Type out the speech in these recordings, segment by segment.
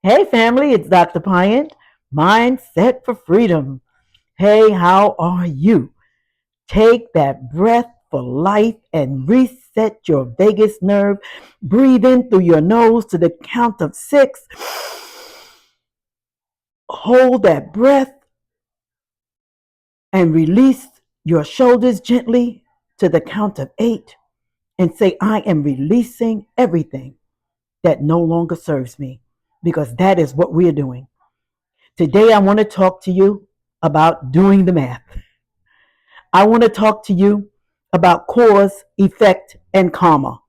Hey, family, it's Dr. Pyant, Mindset for Freedom. Hey, how are you? Take that breath for life and reset your vagus nerve. Breathe in through your nose to the count of 6. Hold that breath and release your shoulders gently to the count of 8 and say, I am releasing everything that no longer serves me, because that is what we're doing. Today, I want to talk to you about doing the math. I want to talk to you about cause, effect, and karma.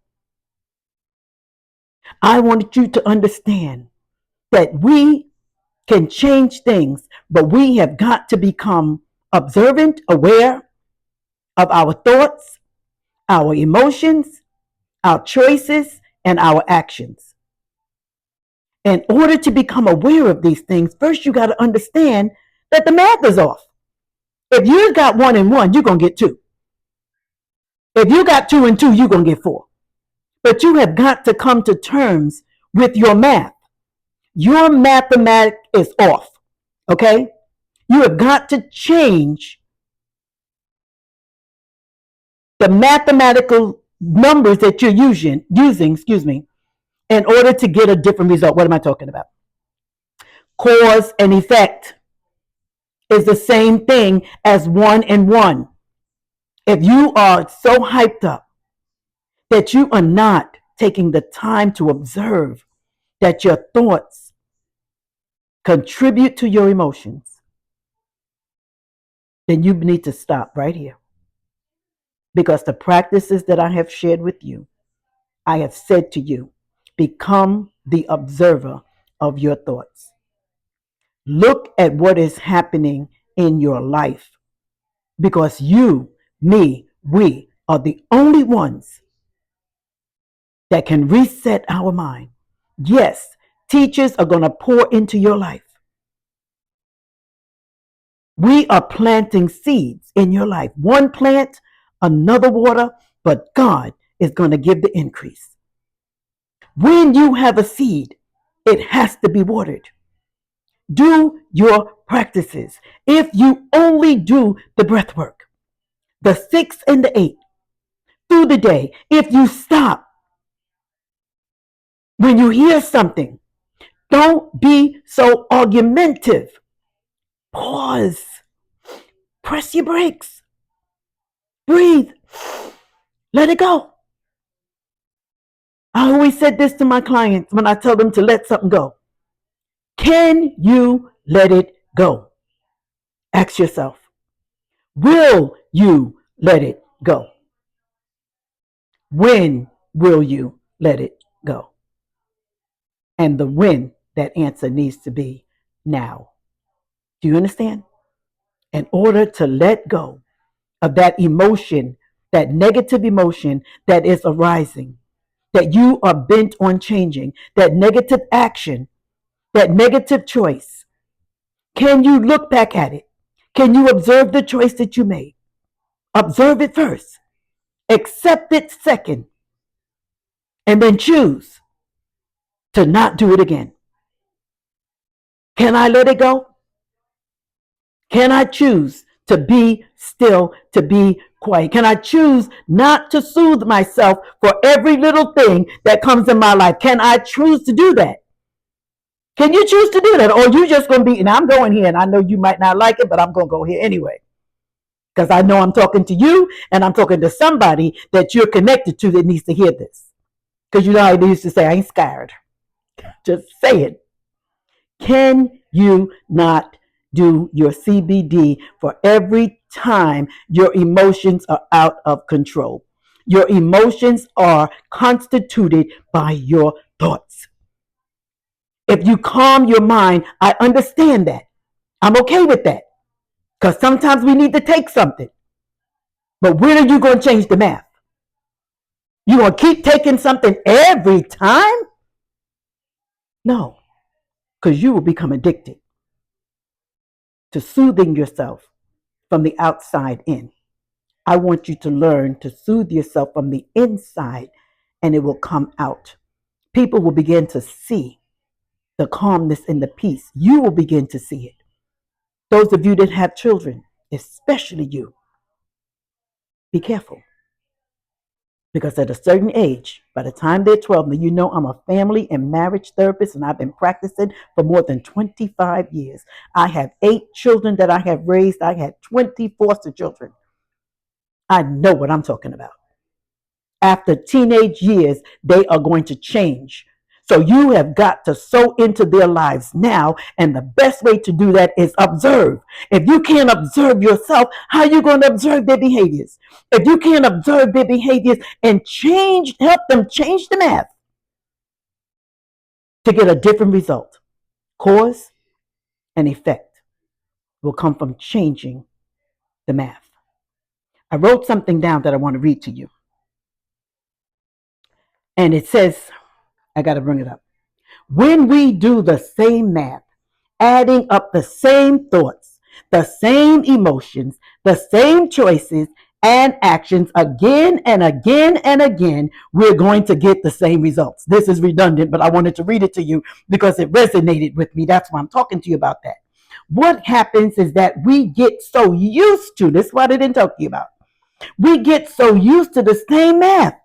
I want you to understand that we can change things, but we have got to become observant, aware of our thoughts, our emotions, our choices, and our actions. In order to become aware of these things, first you got to understand that the math is off. If you got 1 and 1, you're going to get 2. If you got 2 and 2, you're going to get 4. But you have got to come to terms with your math. Your mathematic is off. Okay? You have got to change the mathematical numbers that you're using, in order to get a different result. What am I talking about? Cause and effect is the same thing as 1 and 1. If you are so hyped up that you are not taking the time to observe that your thoughts contribute to your emotions, then you need to stop right here. Because the practices that I have shared with you, I have said to you, become the observer of your thoughts. Look at what is happening in your life, because you, me, we are the only ones that can reset our mind. Yes, teachers are going to pour into your life. We are planting seeds in your life. One plant, another water, but God is going to give the increase. When you have a seed, it has to be watered. Do your practices. If you only do the breath work, the 6 and the 8 through the day, if you stop when you hear something, don't be so argumentative. Pause. Press your brakes. Breathe. Let it go. I always said this to my clients when I tell them to let something go. Can you let it go? Ask yourself, will you let it go? When will you let it go? And the when, that answer needs to be now. Do you understand? In order to let go of that emotion, that negative emotion that is arising, that you are bent on changing, that negative action, that negative choice, can you look back at it? Can you observe the choice that you made? Observe it first, accept it second, and then choose to not do it again. Can I let it go? Can I choose to be still, to be quiet? Can I choose not to soothe myself for every little thing that comes in my life? Can I choose to do that? Can you choose to do that? Or are you just going to be, and I'm going here, and I know you might not like it, but I'm going to go here anyway. Because I know I'm talking to you, and I'm talking to somebody that you're connected to that needs to hear this. Because you know how they used to say, I ain't scared. Just say it. Can you not do your CBD for every time your emotions are out of control? Your emotions are constituted by your thoughts. If you calm your mind, I understand that. I'm okay with that. Because sometimes we need to take something. But when are you going to change the math? You going to keep taking something every time? No, because you will become addicted to soothing yourself from the outside in. I want you to learn to soothe yourself from the inside, and it will come out. People will begin to see the calmness and the peace. You will begin to see it. Those of you that have children, especially you, be careful. Because at a certain age, by the time they're 12, now you know I'm a family and marriage therapist and I've been practicing for more than 25 years. I have 8 children that I have raised. I had 20 foster children. I know what I'm talking about. After teenage years, they are going to change. So you have got to sow into their lives now. And the best way to do that is observe. If you can't observe yourself, how are you going to observe their behaviors? If you can't observe their behaviors and help them change the math to get a different result, cause and effect will come from changing the math. I wrote something down that I want to read to you. And it says, I got to bring it up. When we do the same math, adding up the same thoughts, the same emotions, the same choices and actions again and again and again, we're going to get the same results. This is redundant, but I wanted to read it to you because it resonated with me. That's why I'm talking to you about that. What happens is that we get so used to this, what I didn't talk to you about. We get so used to the same math.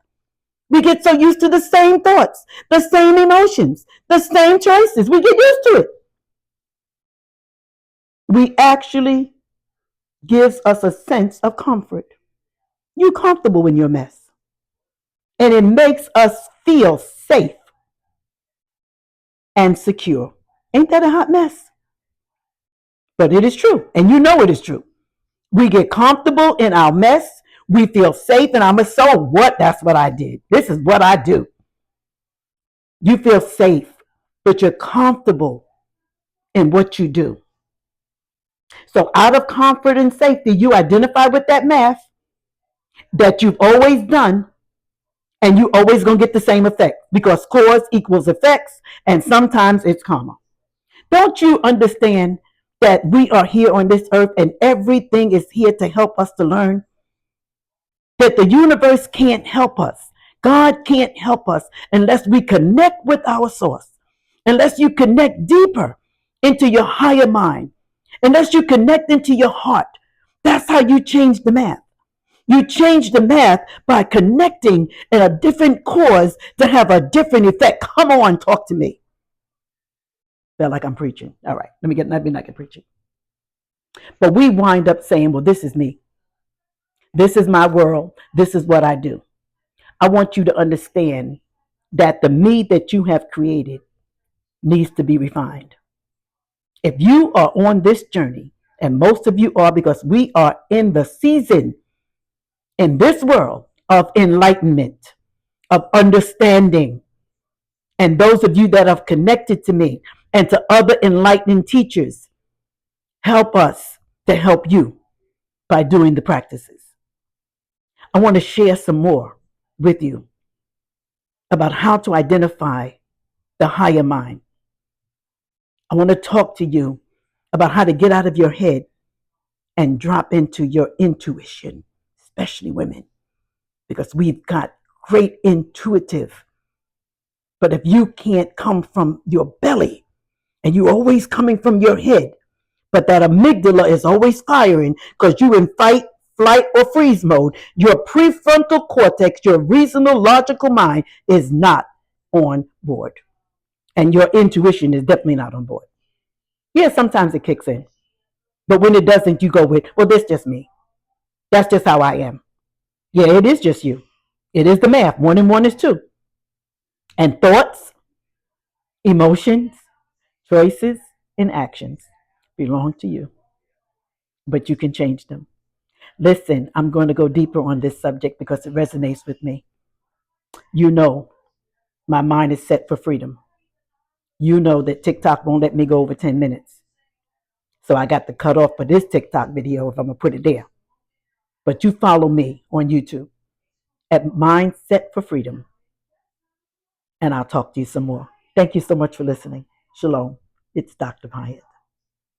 We get so used to the same thoughts, the same emotions, the same choices. We get used to it. We actually gives us a sense of comfort. You're comfortable in your mess. And it makes us feel safe and secure. Ain't that a hot mess? But it is true. And you know it is true. We get comfortable in our mess. We feel safe in our mess. So what? That's what I did. This is what I do. You feel safe, but you're comfortable in what you do. So out of comfort and safety, you identify with that math that you've always done, and you always going to get the same effect because cause equals effects, and sometimes it's karma. Don't you understand that we are here on this earth and everything is here to help us to learn? That the universe can't help us. God can't help us unless we connect with our source, unless you connect deeper into your higher mind, unless you connect into your heart. That's how you change the math. You change the math by connecting in a different cause to have a different effect. Come on, talk to me. Feel like I'm preaching. All right, let me not get preaching. But we wind up saying, well, this is me. This is my world. This is what I do. I want you to understand that the me that you have created needs to be refined. If you are on this journey, and most of you are because we are in the season in this world of enlightenment, of understanding. And those of you that have connected to me and to other enlightening teachers, help us to help you by doing the practices. I want to share some more with you about how to identify the higher mind. I want to talk to you about how to get out of your head and drop into your intuition, especially women, because we've got great intuitive. But if you can't come from your belly and you're always coming from your head, but that amygdala is always firing because you're in fight, flight, or freeze mode, your prefrontal cortex, your reasonable, logical mind is not on board. And your intuition is definitely not on board. Yeah, sometimes it kicks in. But when it doesn't, you go with, well, that's just me. That's just how I am. Yeah, it is just you. It is the math. 1 and 1 is 2. And thoughts, emotions, choices, and actions belong to you. But you can change them. Listen, I'm going to go deeper on this subject because it resonates with me. You know, my mind is set for freedom. You know that TikTok won't let me go over 10 minutes. So I got to cut off for this TikTok video if I'm going to put it there. But you follow me on YouTube at Mind Set for Freedom. And I'll talk to you some more. Thank you so much for listening. Shalom. It's Dr. Hyatt.